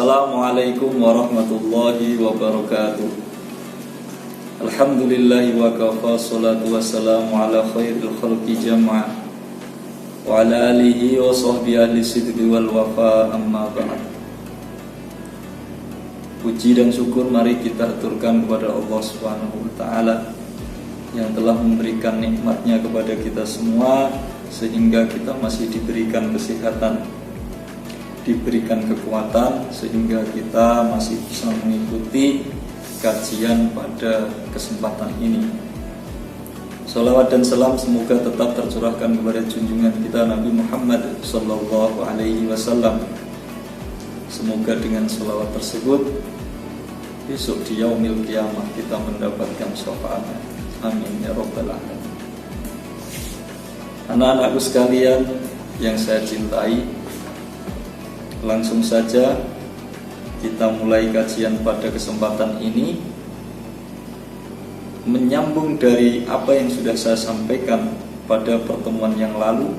Assalamualaikum warahmatullahi wabarakatuh. Alhamdulillahi wa kafa, salatu wassalamu ala khairil khalqi jama'a wa ala alihi wa sahbihi ahli sidqi wal wafa, amma ba'd. Puji dan syukur mari kita aturkan kepada Allah Subhanahu wa ta'ala yang telah memberikan nikmatnya kepada kita semua, sehingga kita masih diberikan kesehatan, diberikan kekuatan, sehingga kita masih bisa mengikuti kajian pada kesempatan ini. Salawat dan salam semoga tetap tercurahkan kepada junjungan kita Nabi Muhammad sallallahu alaihi wasallam. Semoga dengan salawat tersebut besok di yaumil qiyamah kita mendapatkan syafaat. Amin ya rabbal alamin. Anak-anakku sekalian yang saya cintai, langsung saja kita mulai kajian pada kesempatan ini, menyambung dari apa yang sudah saya sampaikan pada pertemuan yang lalu,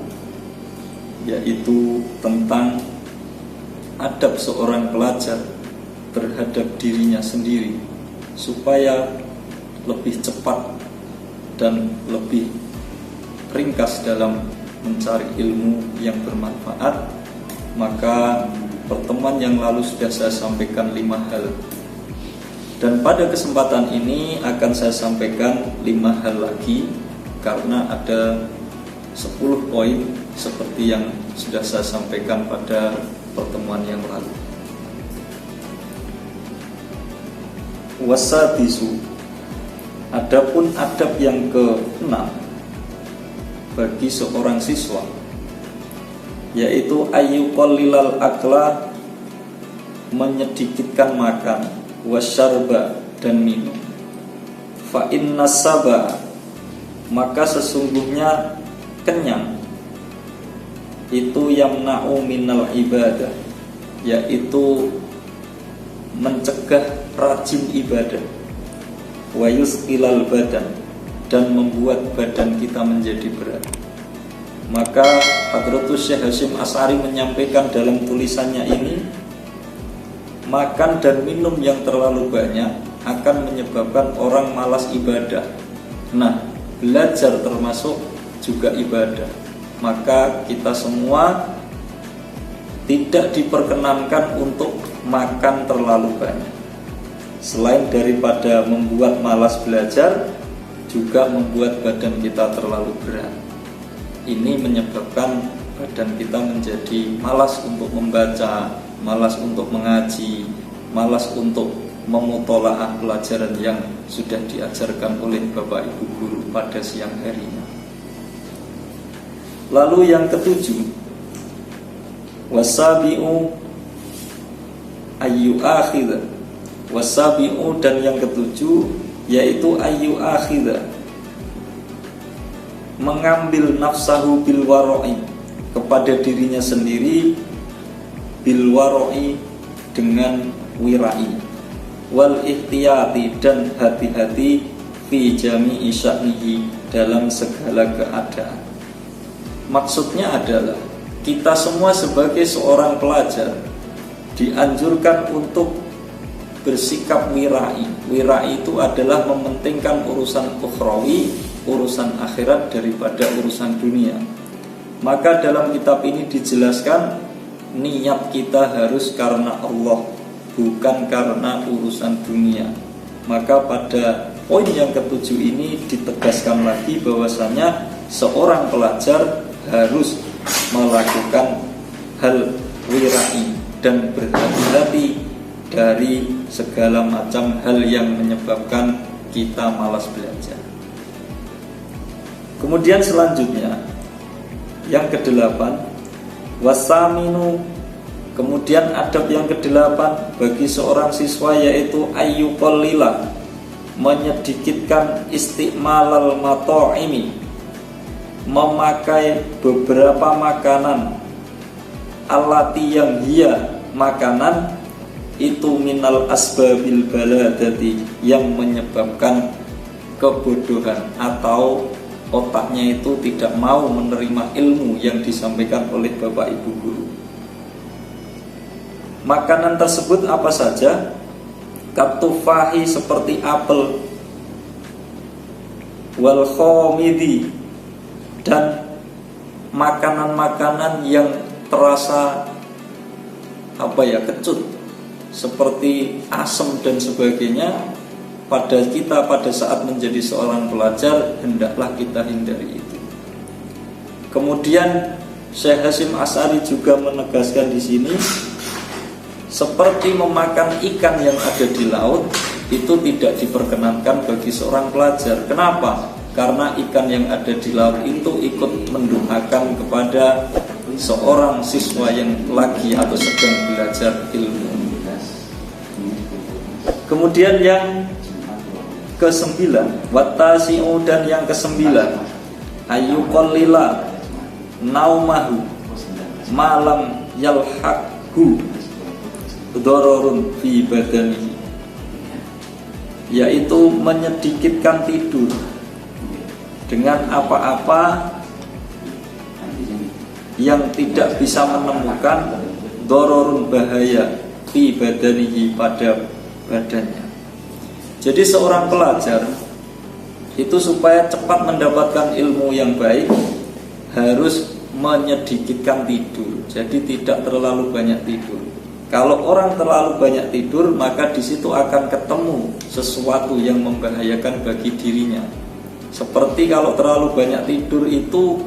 yaitu tentang adab seorang pelajar terhadap dirinya sendiri supaya lebih cepat dan lebih ringkas dalam mencari ilmu yang bermanfaat. Maka pertemuan yang lalu sudah saya sampaikan 5 hal, dan pada kesempatan ini akan saya sampaikan 5 hal lagi, karena ada 10 poin seperti yang sudah saya sampaikan pada pertemuan yang lalu. Wasadisu, adapun adab yang ke-6 bagi seorang siswa, yaitu ayyuqallilal akla, menyedikitkan makan, wasyarba, dan minum. Fa innas saba, maka sesungguhnya kenyang itu yamna'u minal ibadah, yaitu mencegah rajin ibadah, wa yusqilal badan, dan membuat badan kita menjadi berat. Maka Hadratus Syekh Hasyim Asy'ari menyampaikan dalam tulisannya ini, makan dan minum yang terlalu banyak akan menyebabkan orang malas ibadah. Nah, belajar termasuk juga ibadah. Maka kita semua tidak diperkenankan untuk makan terlalu banyak. Selain daripada membuat malas belajar, juga membuat badan kita terlalu berat. Ini menyebabkan badan kita menjadi malas untuk membaca, malas untuk mengaji, malas untuk memutolaah pelajaran yang sudah diajarkan oleh Bapak Ibu guru pada siang harinya. Lalu yang ke-7, wasabi'u ayyu akhidha. Wasabi'u, dan yang ke-7 yaitu ayyu akhidha, mengambil nafsahu bil waro'i, kepada dirinya sendiri, bil waro'i, dengan wirai, wal ihtiyati, dan hati-hati, fi jami'i sya'nihi, dalam segala keadaan. Maksudnya adalah kita semua sebagai seorang pelajar dianjurkan untuk bersikap wirai. Wirai itu adalah mementingkan urusan ukhrawi, urusan akhirat daripada urusan dunia. Maka dalam kitab ini dijelaskan, niat kita harus karena Allah, bukan karena urusan dunia. Maka pada poin yang ke-7 ini ditegaskan lagi bahwasanya seorang pelajar harus melakukan hal wirai dan berhati-hati dari segala macam hal yang menyebabkan kita malas belajar. Kemudian selanjutnya yang ke-8, wasaminu, kemudian adab yang ke-8 bagi seorang siswa, yaitu ayyuqallila, menyedikitkan istiqmalal mata'imi, memakai beberapa makanan, alati yang hiya, makanan itu minal asbabil baladati, yang menyebabkan kebodohan atau otaknya itu tidak mau menerima ilmu yang disampaikan oleh Bapak Ibu guru. Makanan tersebut apa saja? Katufahi seperti apel, wal khomidi dan makanan-makanan yang terasa kecut seperti asam dan sebagainya. Pada kita pada saat menjadi seorang pelajar hendaklah kita hindari itu. Kemudian Syekh Hasyim Asy'ari juga menegaskan di sini, seperti memakan ikan yang ada di laut itu tidak diperkenankan bagi seorang pelajar. Kenapa? Karena ikan yang ada di laut itu ikut mendoakan kepada seorang siswa yang lagi atau sedang belajar ilmu. Kemudian yang ke-9, wattasi'u, dan yang ke-9, ayyuqallila naumahu malam yalhaqhu dororun fi badanihi, yaitu menyedikitkan tidur dengan apa-apa yang tidak bisa menemukan dororun, bahaya, fi badanihi, pada badannya. Jadi seorang pelajar itu supaya cepat mendapatkan ilmu yang baik harus menyedikitkan tidur. Jadi tidak terlalu banyak tidur. Kalau orang terlalu banyak tidur, maka di situ akan ketemu sesuatu yang membahayakan bagi dirinya. Seperti kalau terlalu banyak tidur itu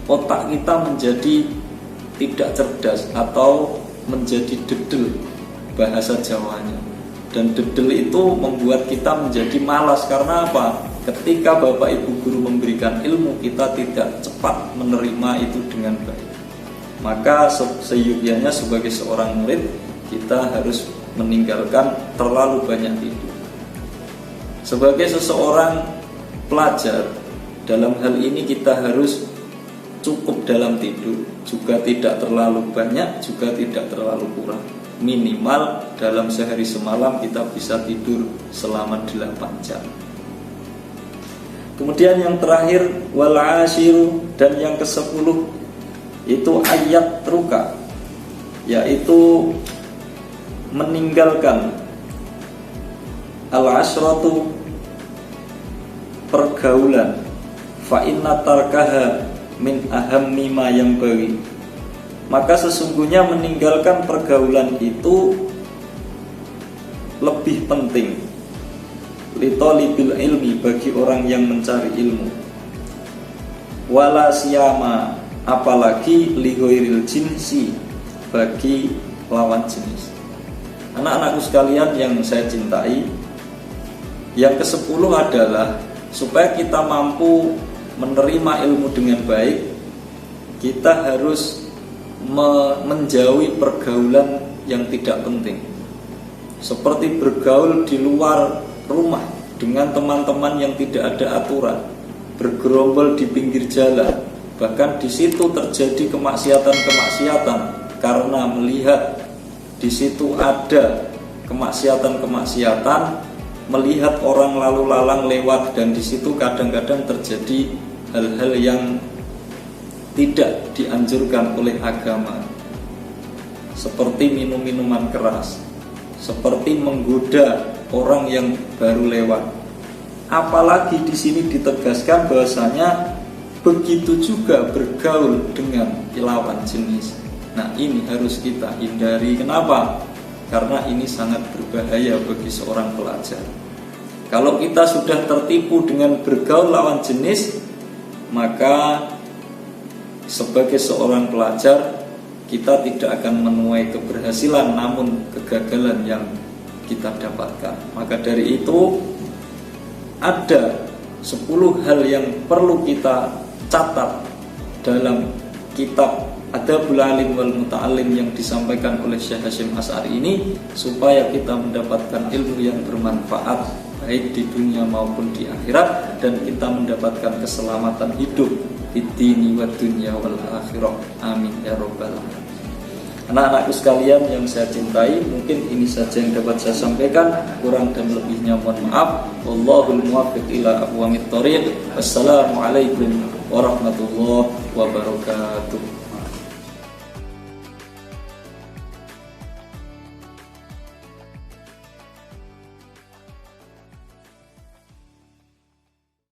otak kita menjadi tidak cerdas atau menjadi dedel, bahasa Jawanya. Dan dedel itu membuat kita menjadi malas. Karena apa? Ketika Bapak Ibu guru memberikan ilmu, kita tidak cepat menerima itu dengan baik. Maka seyogyanya sebagai seorang murid, kita harus meninggalkan terlalu banyak tidur. Sebagai seseorang pelajar, dalam hal ini kita harus cukup dalam tidur, juga tidak terlalu banyak, juga tidak terlalu kurang. Minimal dalam sehari semalam kita bisa tidur selama 8 jam. Kemudian yang terakhir, wal ashiru, dan yang ke-10 itu ayat ruka, yaitu meninggalkan al-ashratu, pergaulan, fa inna tarkaha min ahammi ma yang bagi. Maka sesungguhnya meninggalkan pergaulan itu lebih penting litolibil ilmi, bagi orang yang mencari ilmu. Wala siyama, apalagi lihoiril jinsi, bagi lawan jenis. Anak-anakku sekalian yang saya cintai, yang ke-10 adalah supaya kita mampu menerima ilmu dengan baik, kita harus menjauhi pergaulan yang tidak penting, seperti bergaul di luar rumah dengan teman-teman yang tidak ada aturan, bergerombol di pinggir jalan, bahkan di situ terjadi kemaksiatan-kemaksiatan karena melihat di situ ada kemaksiatan-kemaksiatan, melihat orang lalu lalang lewat, dan di situ kadang-kadang terjadi hal-hal yang tidak dianjurkan oleh agama, seperti minum-minuman keras, seperti menggoda orang yang baru lewat. Apalagi di sini ditegaskan bahwasanya begitu juga bergaul dengan lawan jenis. Nah, ini harus kita hindari. Kenapa? Karena ini sangat berbahaya bagi seorang pelajar. Kalau kita sudah tertipu dengan bergaul lawan jenis, maka sebagai seorang pelajar kita tidak akan menuai keberhasilan, namun kegagalan yang kita dapatkan. Maka dari itu ada 10 hal yang perlu kita catat dalam kitab Adabul Alim wal Muta'alim yang disampaikan oleh Syekh Hasyim Asy'ari ini, supaya kita mendapatkan ilmu yang bermanfaat baik di dunia maupun di akhirat, dan kita mendapatkan keselamatan hidup di dini wa dunya wal akhirah. Amin ya rabbal alamin. Anak-anakku sekalian yang saya cintai, mungkin ini saja yang dapat saya sampaikan. Kurang dan lebihnya mohon maaf. Wallahul muwaffiq ila aqwamit thoriq. Wassalamualaikum warahmatullahi wabarakatuh.